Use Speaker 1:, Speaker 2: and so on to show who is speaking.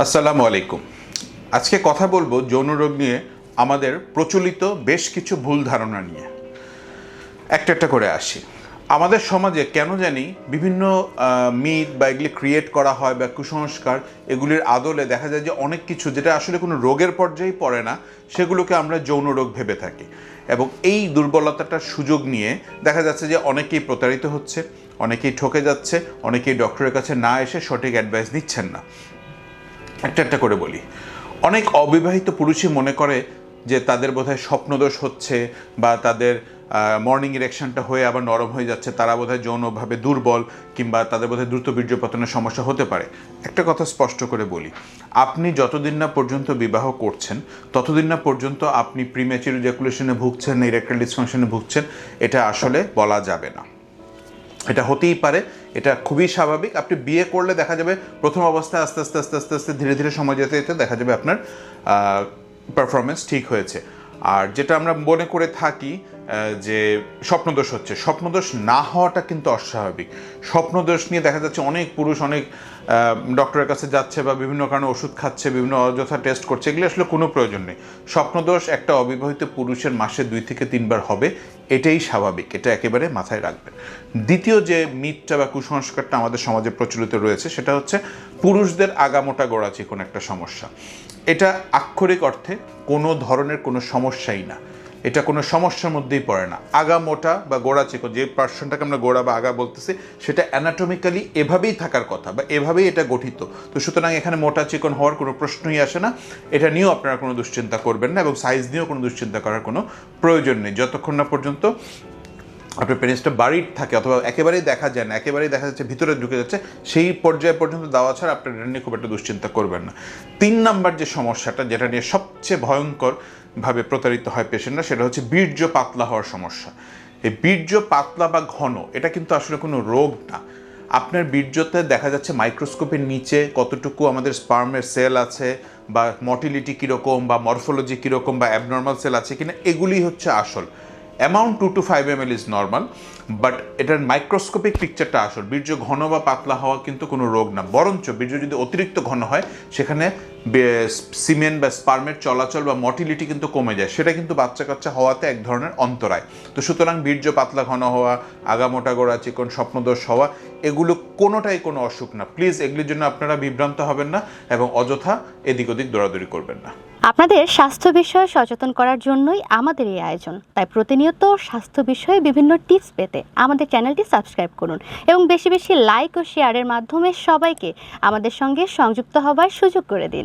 Speaker 1: আসসালামু আলাইকুম। আজকে কথা বলবো যৌন রোগ নিয়ে আমাদের প্রচলিত বেশ কিছু ভুল ধারণা নিয়ে। একটা একটা করে আসি। আমাদের সমাজে কেন জানি বিভিন্ন মিথ বা এগুলি ক্রিয়েট করা হয় বা কুসংস্কার, এগুলির আদলে দেখা যায় যে অনেক কিছু যেটা আসলে কোনো রোগের পর্যায়েই পড়ে না, সেগুলোকে আমরা যৌন রোগ ভেবে থাকি। এবং এই দুর্বলতাটার সুযোগ নিয়ে দেখা যাচ্ছে যে অনেকেই প্রতারিত হচ্ছে, অনেকেই ঠকে যাচ্ছে, অনেকেই ডক্টরের কাছে না এসে সঠিক অ্যাডভাইস নিচ্ছেন না। একটা একটা করে বলি। অনেক অবিবাহিত পুরুষই মনে করে যে তাদের বোধহয় স্বপ্নদোষ হচ্ছে বা তাদের মর্নিং ইরেকশনটা হয়ে আবার নরম হয়ে যাচ্ছে, তারা বোধহয় যৌনভাবে দুর্বল কিংবা তাদের বোধহয় দ্রুত বীর্যপতনের সমস্যা হতে পারে। একটা কথা স্পষ্ট করে বলি, আপনি যতদিন না পর্যন্ত বিবাহ করছেন ততদিন না পর্যন্ত আপনি প্রিম্যাচিউর ইজাকুলেশনে ভুগছেন, ইরেকটাইল ডিসফাংশনে ভুগছেন, এটা আসলে বলা যাবে না। এটা হতেই পারে, এটা খুবই স্বাভাবিক। আপনি বিয়ে করলে দেখা যাবে প্রথম অবস্থায় আস্তে আস্তে আস্তে আস্তে আস্তে ধীরে ধীরে সময় যেতে যেতে দেখা যাবে আপনার পারফরমেন্স ঠিক হয়েছে। আর যেটা আমরা মনে করে থাকি যে স্বপ্নদোষ হচ্ছে, স্বপ্নদোষ না হওয়াটা কিন্তু অস্বাভাবিক। স্বপ্নদোষ নিয়ে দেখা যাচ্ছে অনেক পুরুষ অনেক ডক্টরের কাছে যাচ্ছে বা বিভিন্ন কারণে ওষুধ খাচ্ছে, বিভিন্ন অযথা টেস্ট করছে, এগুলো আসলে কোনো প্রয়োজন নেই। স্বপ্নদোষ একটা অবিবাহিত পুরুষের মাসে 2 থেকে 3 বার হবে, এটাই স্বাভাবিক, এটা একেবারে মাথায় রাখবেন। দ্বিতীয় যে মিথটা বা কুসংস্কারটা আমাদের সমাজে প্রচলিত রয়েছে সেটা হচ্ছে পুরুষদের আগামোটা গোড়া চিকন একটা সমস্যা। এটা আক্ষরিক অর্থে কোনো ধরনের কোনো সমস্যাই না, এটা কোনো সমস্যার মধ্যেই পড়ে না। আগা মোটা বা গোড়া চিকন, যে পার্সনটাকে আমরা গোড়া বা আগা বলতেছি, সেটা অ্যানাটমিক্যালি এভাবেই থাকার কথা বা এভাবেই এটা গঠিত। তো সুতরাং এখানে মোটা চিকন হওয়ার কোনো প্রশ্নই আসে না। এটা নিয়েও আপনারা কোনো দুশ্চিন্তা করবেন না এবং সাইজ নিয়েও কোনো দুশ্চিন্তা করার কোনো প্রয়োজন নেই, যতক্ষণ না পর্যন্ত আপনার পেনিসটা বাড়ির থাকে অথবা একেবারেই দেখা যায় না, একেবারেই দেখা যাচ্ছে ভিতরে ঢুকে যাচ্ছে, সেই পর্যায়ে পর্যন্ত দেওয়া ছাড়া আপনার এটা নিয়ে খুব একটা দুশ্চিন্তা করবেন না। 3 নাম্বার যে সমস্যাটা, যেটা নিয়ে সবচেয়ে ভয়ঙ্করভাবে প্রতারিত হয় পেশেন্টরা, সেটা হচ্ছে বীর্য পাতলা হওয়ার সমস্যা। এই বীর্য পাতলা বা ঘন, এটা কিন্তু আসলে কোনো রোগ না। আপনার বীর্যতে দেখা যাচ্ছে মাইক্রোস্কোপের নিচে কতটুকু আমাদের স্পার্মের সেল আছে বা মটিলিটি কীরকম বা মরফোলজি কীরকম বা অ্যাবনর্মাল সেল আছে কিনা, এগুলি হচ্ছে আসল। Amount 2 to 5 ml is normal, but এটার মাইক্রোস্কোপিক পিকচারটা আসল। বীর্য ঘন বা পাতলা হওয়া কিন্তু কোনো রোগ না, বরঞ্চ বীর্য যদি অতিরিক্ত ঘন হয় সেখানে সিমেন বা স্পার্মের চলাচল বা মটিলিটি কিন্তু কমে যায়, সেটা কিন্তু বাচ্চা কাচ্চা হওয়াতে এক ধরনের অন্তরায়। তো সুতরাং বীর্য পাতলা ঘন হওয়া, আগামোটা গোড়া চিকন, স্বপ্নদোষ হওয়া, এগুলো কোনোটাই কোনো অসুখ না। প্লিজ এগুলির জন্য আপনারা বিভ্রান্ত হবেন না এবং অযথা এদিক ওদিক দৌড়াদৌড়ি করবেন না।
Speaker 2: আপনাদের স্বাস্থ্য বিষয়ে সচেতন করার জন্যই আমাদের এই আয়োজন। তাই প্রতিনিয়ত স্বাস্থ্য বিষয়ে বিভিন্ন টিপস পেতে আমাদের চ্যানেলটি সাবস্ক্রাইব করুন এবং বেশি বেশি লাইক ও শেয়ারের মাধ্যমে সবাইকে আমাদের সঙ্গে সংযুক্ত হবার সুযোগ করে দিন।